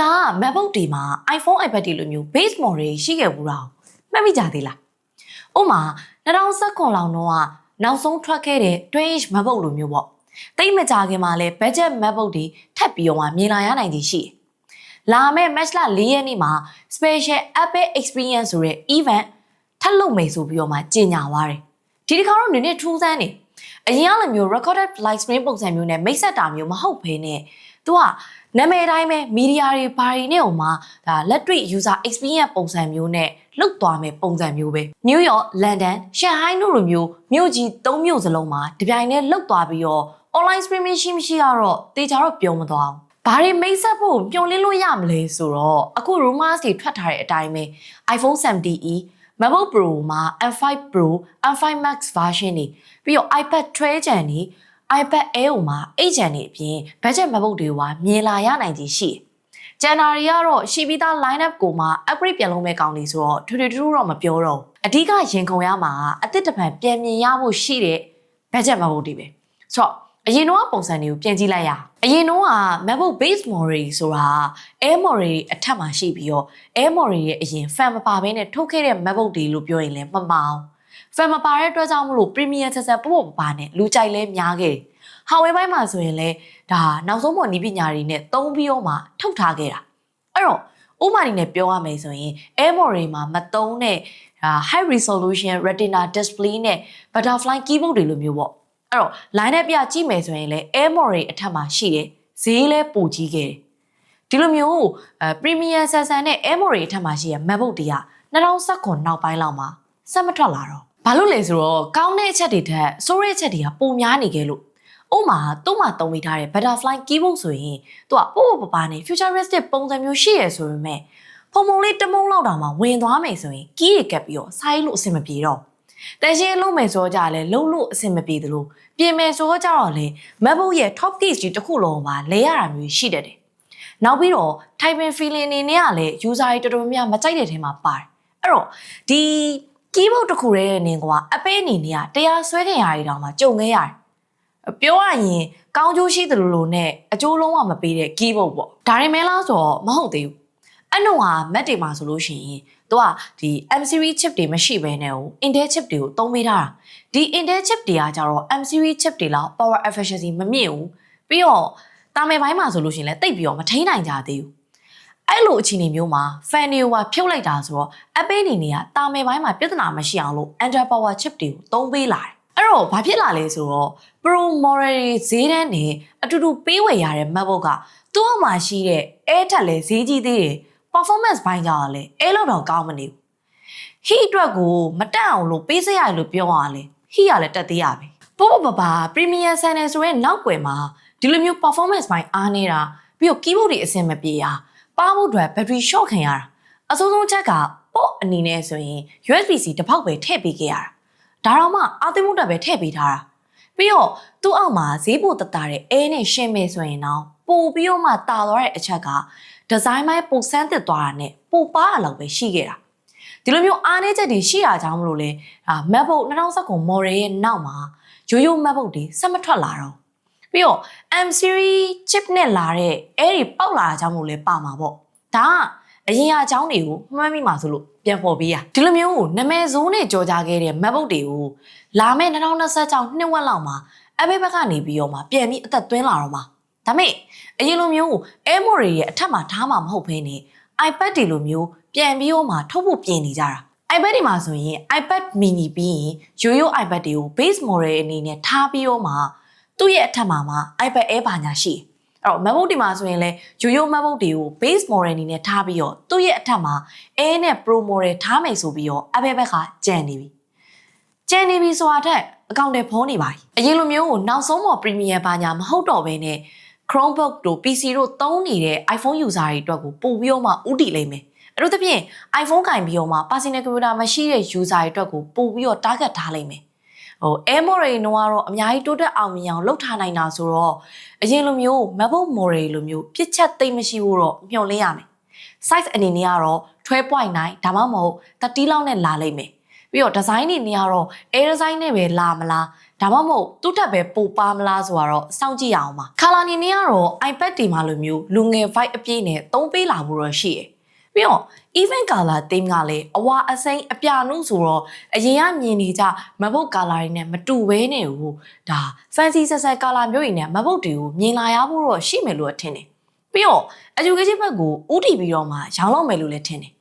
ဒါက MacBook ဒီမှာ iPhone iPad ဒီလိုမျိုး base model ရှိခဲ့ဘူးလားမှတ်မိကြသေးလားဥပမာ2019လောက်တော့နောက်ဆုံးထွက်ခဲ့တဲ့ 12-inch MacBook လိုမျိုးပေါ့တိတ်မကြခင်မှာလဲ budget MacBook တွေထပ်ပြီးတော့မြင်လာရနိုင်သည်ရှိလာမယ့် match လ4ရက်နေ့မှာ special Apple experience ဆိုတဲ့ event ထပ်လုပ်မယ်ဆိုပြီးတော့ကြေညာသွားတယ်ဒီတစ်ခါတော့နည်းနည်းထူးဆန်းနေအရင်ကလိုမျိုး recorded live stream ပုံစံမျိုးနဲ့မိတ်ဆက်တာမျိုးမဟုတ်ဘဲနဲ့သူကနာမည်တိုင်းပဲမီဒီယာတွေဘာတွေနဲ့ဟိုမှာဒါလက်တွေ့ user experience ပုံစံမျိုးနဲ့လုပ်သွားမယ်ပုံစံမျိုးပဲ New York, London, Shanghai တို့လိုမျိုးမြို့ကြီး၃မြို့စလုံးမှာတပြိုင်တည်းလုပ်သွားပြီးတော့ online streaming ရှိမရှိကတော့တေချာတော့ပြောမသွားဘူးဘာတွေမိတ်ဆက်ဖို့မျှော်လင့်လို့ရမလဲဆိုတော့အခု rumors တွေထွက်ထားတဲ့အတိုင်းပဲ iPhone 70e MacBook Pro မှာ M5 Pro, M5 Max version တွေပြီးတော့ iPad 12 Gen တွေ iPad Air မှာ8 Gen တွေအပြင် budget MacBook တွေကမြင်လာရနိုင်ခြေရှိကျန်တာတွေကတော့ရှိပြီးသား line-up ကိုမှ upgrade ပြန်လုပ်မဲ့ကောင်းနေဆိုတော့ထူထူထူတော့မပြောတော့အဓိကရင်ခုန်ရမှာအသစ်တစ်ဖန်ပြန်မြင်ရဖို့ရှိတဲ့ budget MacBook တွေပဲဆိုတော့အရင်တော့ပုံစံတွေကိုပြန်ကြည့်လိုက်ရအရင်တော့ MacBook base model ဆိုတာ Air model အထက်မှာရှိပြီးတော့ Air model ရဲ့အရင် fan မပါဘဲနဲ့ထုတ်ခဲ့တဲ့ MacBook တွေလို့ပြောရင်လည်းမမှား fan မပါတဲ့အတွက်ကြောင့်မလို့ premium ဆက်ဆက်ပို့ပါနဲ့လူကြိုက်လဲများခဲ့တယ်။ Huawei ဘိုင်းမှာဆိုရင်လည်းဒါနောက်ဆုံးပေါ်နည်းပညာတွေနဲ့သုံးပြီးတော့မှထုတ်ထားခဲ့တာအဲ့တော့ဥပမာအနေနဲ့ပြောရမယ်ဆိုရင် Air model မှာမသုံးတဲ့high resolution retina display နဲ့ butterfly keyboard တွေလိုမျိုးပေါ့အဲ့တော့ line နဲ့ပြကြည့်မယ်ဆိုရင်လည်း Air model အထက်မှာရှိတယ်ဈေးလဲပိုကြီးခဲ့တယ်ဒီလိုမျိုး premium ဆန်ဆန်နဲ့ Air model အထက်မှာရှိတဲ့ MacBook တွေက2019နောက်ပိုင်းလောက်မှာဆက်မထွက်လာတော့ဘာလို့လဲဆိုတော့ကောင်းတဲ့အချက်တွေထက်ဆိုးတဲ့အချက်တွေကပိုများနေခဲ့လို့ဥမာသူ့မှာသုံးမိထားတဲ့ butterfly keyboard ဆိုရင်သူကပို့ပပနဲ့ futuristic ပုံစံမျိုးရှိရဆိုပေမဲ့ဖုံဖုံလေးတမုံလောက်တောင်မှဝင်သွားမယ်ဆိုရင် key တွေကပ်ပြီးတော့ဆိုင်းလို့အဆင်မပြေတော့တန်ရှင်းလုံးမယ်ဆိုကြလဲလုံးလို့အဆင်မပြေသလိုပြင်မယ်ဆိုကြတော့လေ MacBook ရဲ့ top case ကြီးတစ်ခုလုံးမှာလဲရတာမျိုးရှိတတ်တယ်နောက်ပြီးတော့ typing feeling အနေနဲ့ကလည်း user တွေတော်တော်များများမကြိုက်တဲ့ထဲမှာပါတယ်အဲ့တော့ဒီ keyboard တစ်ခုရဲ့နေကွာအပေးအနေနဲ့ကတရားစွဲခင်ရာတွေတောင်မှကြုံခဲ့ရတယ်ပြောရရင်ကောင်းကျိုးရှိသလိုလိုနဲ့အကျိုးလုံးဝမပေးတဲ့ keyboard ပေါ့ဒါရင်မဲလားဆိုတော့မဟုတ်သေးဘူးအဲ့တော့Mac တွေမှာဆိုလို့ရှိရင်သူကဒီ M series chip တွေမရှိဘဲနဲ့ Intel chip တွေကိုသုံးပေးထားတာဒီ Intel chip တွေကကြတော့ M series chip တွေလောက် power efficiency မမြင့်ဘူးပြီးတော့တာမယ်ပိုင်းမှာဆိုလို့ရှိရင်လည်းတိတ်ပြီးတော့မထိန်းနိုင်ကြသေးဘူးအဲ့လိုအခြေအနေမျိုးမှာ fan တွေကဖြုတ်လိုက်တာဆိုတော့ Apple အနေနဲ့ကတာမယ်ပိုင်းမှာပြဿနာမရှိအောင်လို့ Android power chip တွေကိုသုံးပေးလာတယ်အဲ့တော့ဘာဖြစ်လာလဲဆိုတော့ Pro model တွေဈေးတန်းနဲ့အတူတူပေးဝယ်ရတဲ့ MacBook ကသူ့အမှရှိတဲ့ Air ထက်လည်းဈေးကြီးသေးတယ် performance ဘိုင်းကြောင့်လည်း Air လောက်တော့ကောင်းမနေဘူး heat အတွက်ကိုမတက်အောင်လို့ပေးစရလို့ပြောရလဲ heat ကလည်းတက်သေးရပဲပို့ပ premium channel ဆိုရင်နောက်ွယ်မှာဒီလိုမျိုး performance ဘိုင်းအားနေတာပြီးတော့ keyboard တွေအဆင်မပြေတာပါဖို့အတွက် battery short ခံရတာအစိုးဆုံးချက်ကပေါ့အနေနဲ့ဆိုရင် USB-C တစ်ပေါက်ပဲထည့်ပေးခဲ့ရတာဒါတော့မှအာသိမှုတက်ပဲထည့်ပေးထားတာပြီးတော့သူ့အောက်မှာဈေးပိုတတာတဲ့ Air နဲ့ရှင်းမယ်ဆိုရင်တော့ပို့ပြီးတော့မှတာသွားတဲ့အချက်ကဒီဇိုင်းပိုင်းပိုဆန်းသစ်သွားတာနဲ့ပိုပါရလောက်ပဲရှိခဲ့တာဒီလိုမျိုးအားနည်းချက်တွေရှိတာကြောင့်မလို့လဲMacBook 2019 model ရဲ့နောက်မှာရိုးရိုး MacBook တွေဆက်မထွက်လာတော့ပြီးတော့ M series chip နဲ့လာတဲ့အဲ့ဒီပေါက်လာတာကြောင့်မို့လဲပါမှာပေါ့ဒါကအရင်အကြောင်းတွေကိုမှန်းမိမှာဆိုလို့ပြန်ပေါ်ပေးရဒီလိုမျိုးနာမည်ဆိုးနဲ့ကြော်ကြခဲ့တဲ့ MacBook တွေကိုလာမယ့်2026နှစ်ဝက်လောက်မှာ Apple ဘက်ကနေပြီးတော့မှပြန်ပြီးအသက်သွင်းလာတော့မှာဒါမဲ့အရင်လိုမျိုး Air model ရဲ့အထက်မှာထားမှာမဟုတ်ဘဲနဲ့ iPad တွေလိုမျိုးပြန်ပြီးတော့မှထုတ်ဖို့ပြင်နေကြတာ iPad တွေမှာဆိုရင် iPad mini ပြီးရင်ရိုးရိုး iPad တွေကို base model အနေနဲ့ထားပြီးတော့မှသူ့ရဲ့အထက်မှာ iPad Air ဘာညာရှိအဲ့တော့ MacBook တွေမှာဆိုရင်လည်းရိုးရိုး MacBook တွေကို base model အနေနဲ့ထားပြီးတော့သူ့ရဲ့အထက်မှာ Air နဲ့ Pro model ထားမယ်ဆိုပြီးတော့ Apple ဘက်ကကြံနေပြီဆိုတာထက်အကောင့်တွေဖုံးနေပါပြီအရင်လိုမျိုးနောက်ဆုံးပေါ် premium ဘာညာမဟုတ်တော့ဘဲနဲ့ Chromebook တို့ PC တို့သုံးနေတဲ့ iPhone user တွေအတွက်ကိုပို့ပြီးတော့မှဥတီလိမ့်မယ်အဲ့လိုသဖြင့် iPhone ကင်ပြီးတော့မှ personal computer မရှိတဲ့ user တွေအတွက်ကိုပို့ပြီးတော့ target ထားလိမ့်မယ်Air model တွေကတော့အများကြီးတိုးတက်အောင်မြင်အောင်လုပ်ထားနိုင်တာဆိုတော့အရင်လိုမျိုး MacBook model လိုမျိုးပြစ်ချက်သိမ့်မရှိဘူးတော့မျှော်လင့်ရမယ် size အနေနဲ့ကတော့ 12.9 ဒါမှမဟုတ်30လောက်နဲ့လာလိမ့်မယ်ပြီးတော့ design တွေနေကတော့ Air design နဲ့ပဲလာမလား ဒါမှမဟုတ်သူ့ထက်ပဲပိုပါမလားဆိုတော့စောင့်ကြည့်ရအောင်ပါခါလာနေနေကတော့ iPad တွေမှာလိုမျိုးလူငယ် vibe အပြည့်နဲ့သုံးပေးလာဖို့တော့ရှိရယ်ပြီးတော့ event color theme ကလည်းအဝါအစိမ်းအပြာနုဆိုတော့အရင်ကမြင်နေကြ MacBook color တွေနဲ့မတူဘဲနဲ့ဟိုဒါ fancy ဆက်ဆက် color မျိုးတွေနဲ့ MacBook တွေကိုမြင်လာရဖို့တော့ရှိမယ်လို့ထင်တယ်ပြီးတော့ education ဘက်ကိုဦးတည်ပြီးတော့မှရောင်းလောက်မယ်လို့လည်းထင်တယ်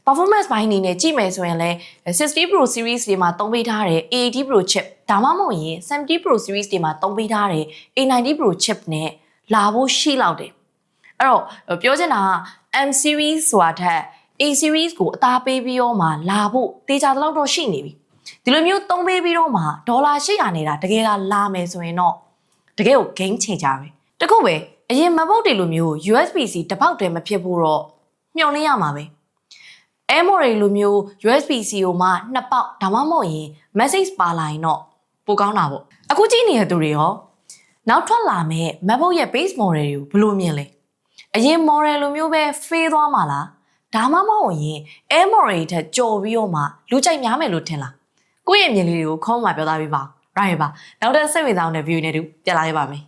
performance ဘိုင်းအနေနဲ့ကြည့်မယ်ဆိုရင်လည်း60 Pro series တွေမှာသုံးပေးထားတဲ့ A80 Pro chip ဒါမှမဟုတ်ရင်70 Pro series တွေမှာသုံးပေးထားတဲ့ A90 Pro chip နဲ့လာဖို့ရှိလောက်တယ်အဲ့တော့ပြောချင်တာက M series ဆိုတာထက် A series ကိုအသားပေးပြီးတော့မှလာဖို့တေချာတော့တော့ရှိနေပြီဒီလိုမျိုးသုံးပေးပြီးတော့မှဒေါ်လာ800နေတာတကယ်လာမယ်ဆိုရင်တော့တကယ်ကို game changer ပဲတခုပဲအရင် MacBook တွေလိုမျိုး USB-C တစ်ပေါက်တည်းမဖြစ်ဖို့တော့မျှော်လင့်ရမှာပဲMemory လိုမျိုး USB-C ကိုမှနှစ်ပေါက်ဒါမှမဟုတ်ရင် message ပါလာရင်တော့ပိုကောင်းတာပေါ့အခုကြည့်နေတဲ့သူတွေရောနောက်ထွက်လာမဲ့ MacBook ရဲ့ base model တွေကိုဘယ်လိုမြင်လဲအရင် model လိုမျိုးပဲ fail သွားမှာလားဒါမှမဟုတ်ရင် Memory ထက်ကြော်ပြီးတော့မှလူကြိုက်များမယ်လို့ထင်လားကိုယ့်ရဲ့မြင်လေးတွေကိုခုံးမှပြောသားပေးပါ right ပါနောက်တဲ့စိတ်ဝင်စားတဲ့ view နဲ့တူပြန်လာခဲ့ပါမယ်